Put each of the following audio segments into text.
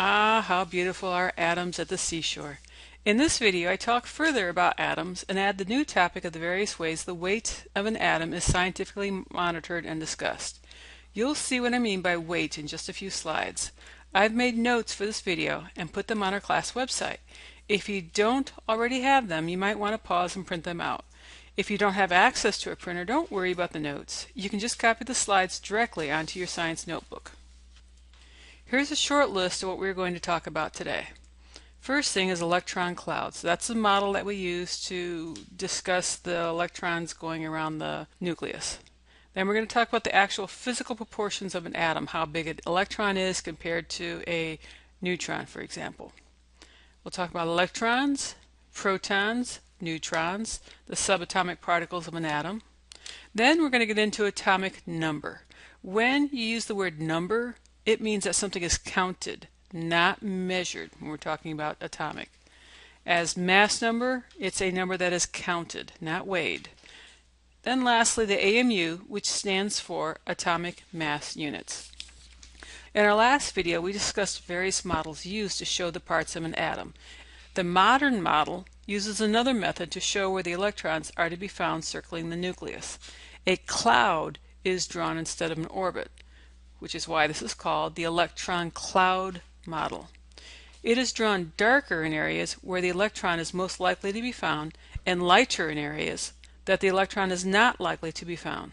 Ah, how beautiful are atoms at the seashore. In this video, I talk further about atoms and add the new topic of the various ways the weight of an atom is scientifically monitored and discussed. You'll see what I mean by weight in just a few slides. I've made notes for this video and put them on our class website. If you don't already have them, you might want to pause and print them out. If you don't have access to a printer, don't worry about the notes. You can just copy the slides directly onto your science notebook. Here's a short list of what we're going to talk about today. First thing is electron clouds. That's the model that we use to discuss the electrons going around the nucleus. Then we're going to talk about the actual physical proportions of an atom, how big an electron is compared to a neutron, for example. We'll talk about electrons, protons, neutrons, the subatomic particles of an atom. Then we're going to get into atomic number. When you use the word number, it means that something is counted, not measured when we're talking about atomic. As mass number, it's a number that is counted, not weighed. Then lastly, the AMU, which stands for atomic mass units. In our last video, we discussed various models used to show the parts of an atom. The modern model uses another method to show where the electrons are to be found circling the nucleus. A cloud is drawn instead of an orbit, which is why this is called the Electron Cloud model. It is drawn darker in areas where the electron is most likely to be found and lighter in areas that the electron is not likely to be found.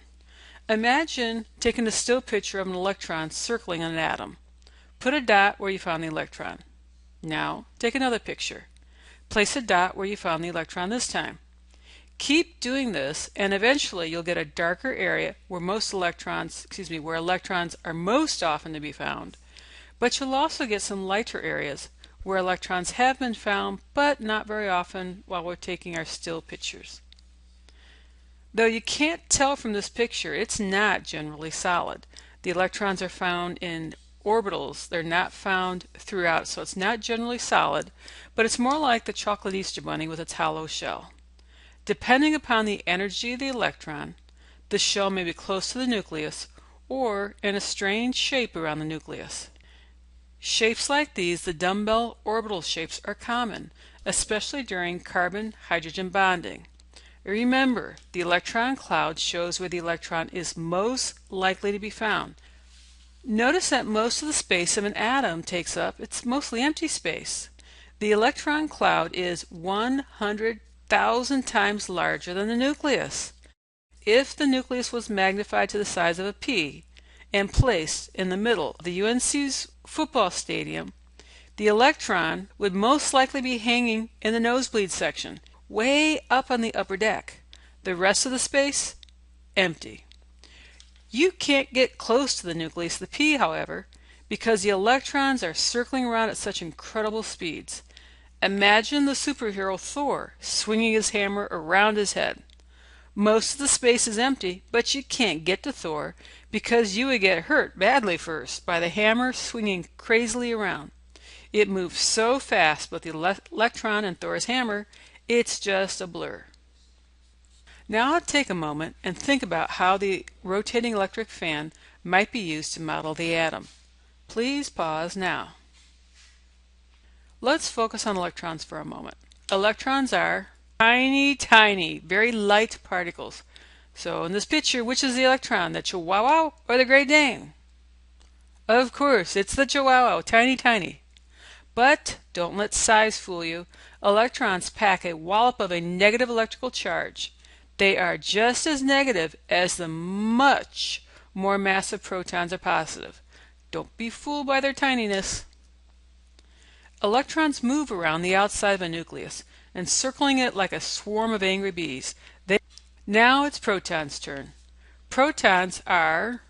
Imagine taking a still picture of an electron circling an atom. Put a dot where you found the electron. Now take another picture. Place a dot where you found the electron this time. Keep doing this and eventually you'll get a darker area where where electrons are most often to be found. But you'll also get some lighter areas where electrons have been found but not very often while we're taking our still pictures. Though you can't tell from this picture, it's not generally solid. The electrons are found in orbitals. They're not found throughout, so it's not generally solid, but it's more like the chocolate Easter bunny with its hollow shell. Depending upon the energy of the electron, the shell may be close to the nucleus or in a strange shape around the nucleus. Shapes like these, the dumbbell orbital shapes, are common, especially during carbon-hydrogen bonding. Remember, the electron cloud shows where the electron is most likely to be found. Notice that most of the space of an atom takes up, it's mostly empty space. The electron cloud is 100,000 times larger than the nucleus. If the nucleus was magnified to the size of a pea and placed in the middle of the UNC's football stadium, the electron would most likely be hanging in the nosebleed section, way up on the upper deck. The rest of the space, empty. You can't get close to the nucleus of the pea, however, because the electrons are circling around at such incredible speeds. Imagine the superhero Thor swinging his hammer around his head. Most of the space is empty, but you can't get to Thor because you would get hurt badly first by the hammer swinging crazily around. It moves so fast with the electron in Thor's hammer, it's just a blur. Now take a moment and think about how the rotating electric fan might be used to model the atom. Please pause now. Let's focus on electrons for a moment. Electrons are tiny, very light particles. So in this picture, which is the electron, the Chihuahua or the Great Dane? Of course, it's the Chihuahua, tiny. But don't let size fool you. Electrons pack a wallop of a negative electrical charge. They are just as negative as the much more massive protons are positive. Don't be fooled by their tininess. Electrons move around the outside of a nucleus, encircling it like a swarm of angry bees. Now it's protons' turn. Protons are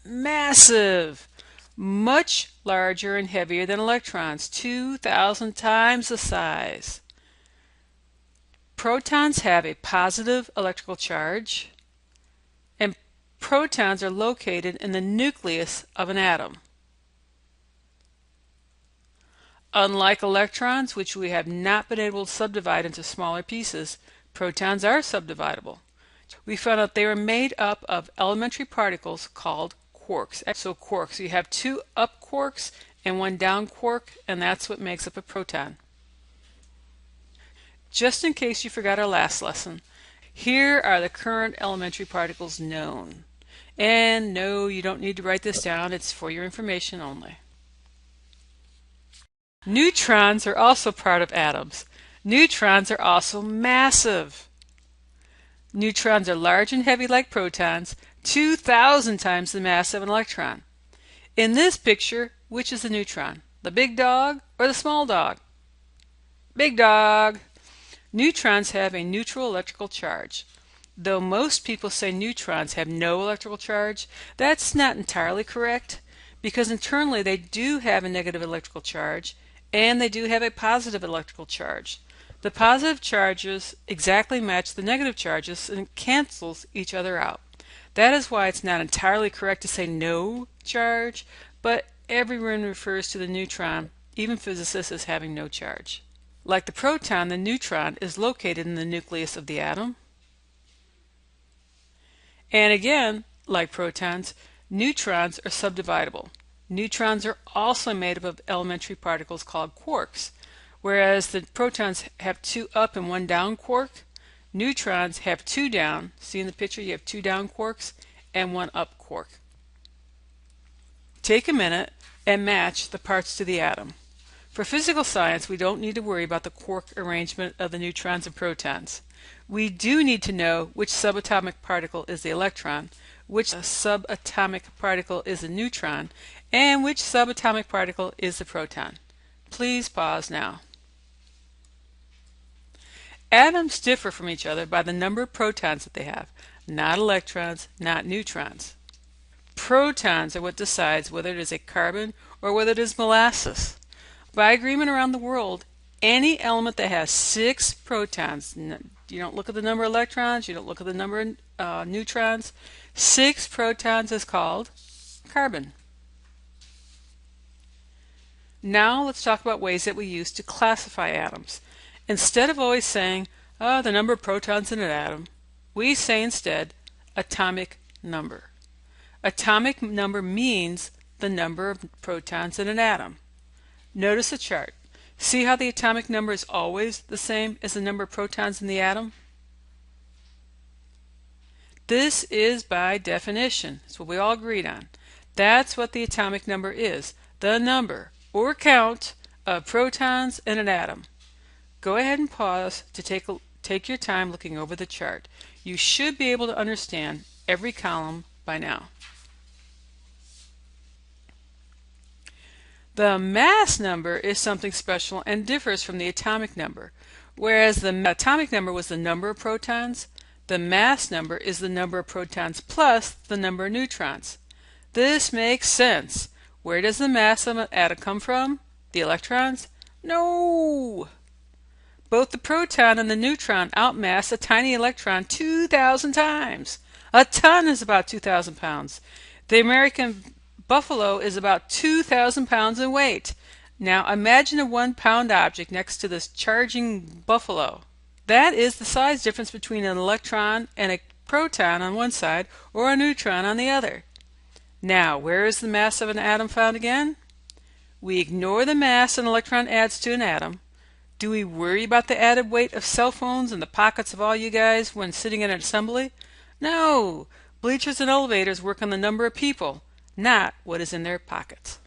massive, much larger and heavier than electrons, 2,000 times the size. Protons have a positive electrical charge, and protons are located in the nucleus of an atom. Unlike electrons, which we have not been able to subdivide into smaller pieces, protons are subdividable. We found out they are made up of elementary particles called quarks. So quarks, you have two up quarks and one down quark, and that's what makes up a proton. Just in case you forgot our last lesson, here are the current elementary particles known. And no, you don't need to write this down, it's for your information only. Neutrons are also part of atoms. Neutrons are also massive. Neutrons are large and heavy like protons, 2,000 times the mass of an electron. In this picture, which is the neutron? The big dog or the small dog? Big dog! Neutrons have a neutral electrical charge. Though most people say neutrons have no electrical charge, that's not entirely correct, because internally they do have a negative electrical charge, and they do have a positive electrical charge. The positive charges exactly match the negative charges and it cancels each other out. That is why it's not entirely correct to say no charge, but everyone refers to the neutron, even physicists, as having no charge. Like the proton, the neutron is located in the nucleus of the atom. And again, like protons, neutrons are subdividable. Neutrons are also made up of elementary particles called quarks. Whereas the protons have 2 up and 1 down quark, neutrons have 2 down. See in the picture, you have 2 down quarks and 1 up quark. Take a minute and match the parts to the atom. For physical science, we don't need to worry about the quark arrangement of the neutrons and protons. We do need to know which subatomic particle is the electron, which subatomic particle is the neutron, and which subatomic particle is the proton. Please pause now. Atoms differ from each other by the number of protons that they have, not electrons, not neutrons. Protons are what decides whether it is a carbon or whether it is molasses. By agreement around the world, any element that has 6 protons, you don't look at the number of electrons, you don't look at the number of neutrons, 6 protons is called carbon. Now let's talk about ways that we use to classify atoms. Instead of always saying, oh, the number of protons in an atom, we say instead atomic number. Atomic number means the number of protons in an atom. Notice the chart. See how the atomic number is always the same as the number of protons in the atom? This is by definition. It's what we all agreed on. That's what the atomic number is, the number or count of protons in an atom. Go ahead and pause to take your time looking over the chart. You should be able to understand every column by now. The mass number is something special and differs from the atomic number. Whereas the atomic number was the number of protons, the mass number is the number of protons plus the number of neutrons. This makes sense. Where does the mass of an atom come from? The electrons? No! Both the proton and the neutron outmass a tiny electron 2,000 times. A ton is about 2,000 pounds. The American buffalo is about 2,000 pounds in weight. Now imagine a 1-pound object next to this charging buffalo. That is the size difference between an electron and a proton on one side or a neutron on the other. Now, where is the mass of an atom found again? We ignore the mass an electron adds to an atom. Do we worry about the added weight of cell phones in the pockets of all you guys when sitting in an assembly? No! Bleachers and elevators work on the number of people, not what is in their pockets.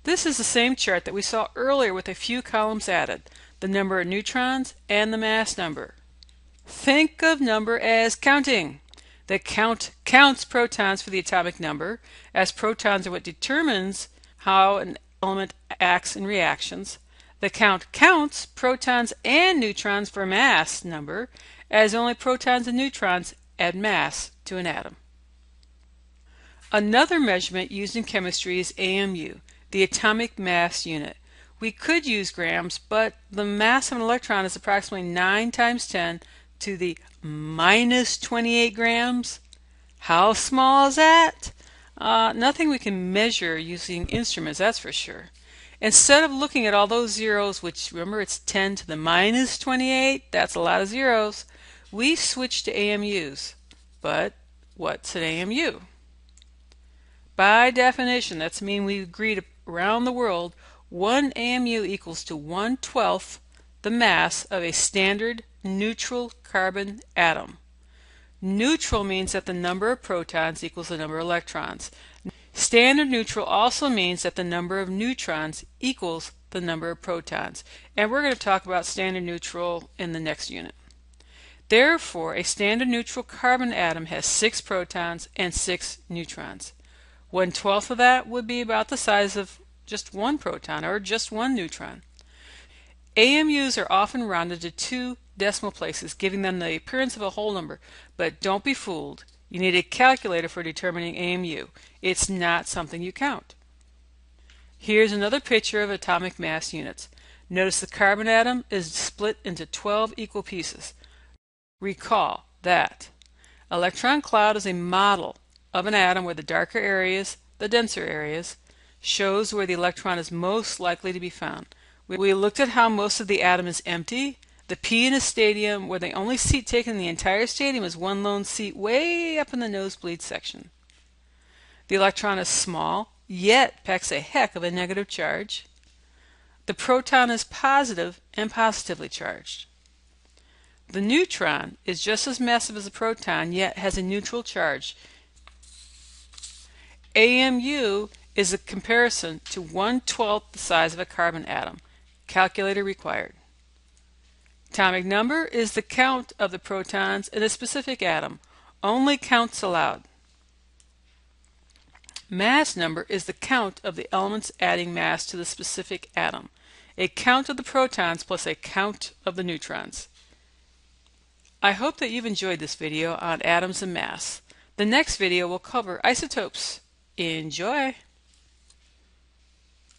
This is the same chart that we saw earlier with a few columns added, the number of neutrons and the mass number. Think of number as counting. The count counts protons for the atomic number, as protons are what determines how an element acts in reactions. The count counts protons and neutrons for mass number, as only protons and neutrons add mass to an atom. Another measurement used in chemistry is AMU, the atomic mass unit. We could use grams, but the mass of an electron is approximately 9 times 10 to the minus 28 grams. How small is that? Nothing we can measure using instruments, that's for sure. Instead of looking at all those zeros, which remember it's 10 to the minus 28, that's a lot of zeros, we switch to AMUs. But what's an AMU? By definition, that's mean we agreed around the world 1 AMU equals to 1/12 the mass of a standard neutral carbon atom. Neutral means that the number of protons equals the number of electrons. Standard neutral also means that the number of neutrons equals the number of protons. And we're going to talk about standard neutral in the next unit. Therefore, a standard neutral carbon atom has 6 protons and 6 neutrons. 1/12 of that would be about the size of just one proton or just one neutron. AMUs are often rounded to 2 decimal places, giving them the appearance of a whole number. But don't be fooled. You need a calculator for determining AMU. It's not something you count. Here's another picture of atomic mass units. Notice the carbon atom is split into 12 equal pieces. Recall that Electron Cloud is a model of an atom where the darker areas, the denser areas, shows where the electron is most likely to be found. We looked at how most of the atom is empty. The P in a stadium where the only seat taken in the entire stadium is one lone seat way up in the nosebleed section. The electron is small, yet packs a heck of a negative charge. The proton is positive and positively charged. The neutron is just as massive as the proton, yet has a neutral charge. AMU is a comparison to 1/12 the size of a carbon atom. Calculator required. Atomic number is the count of the protons in a specific atom. Only counts allowed. Mass number is the count of the elements adding mass to the specific atom. A count of the protons plus a count of the neutrons. I hope that you've enjoyed this video on atoms and mass. The next video will cover isotopes. Enjoy!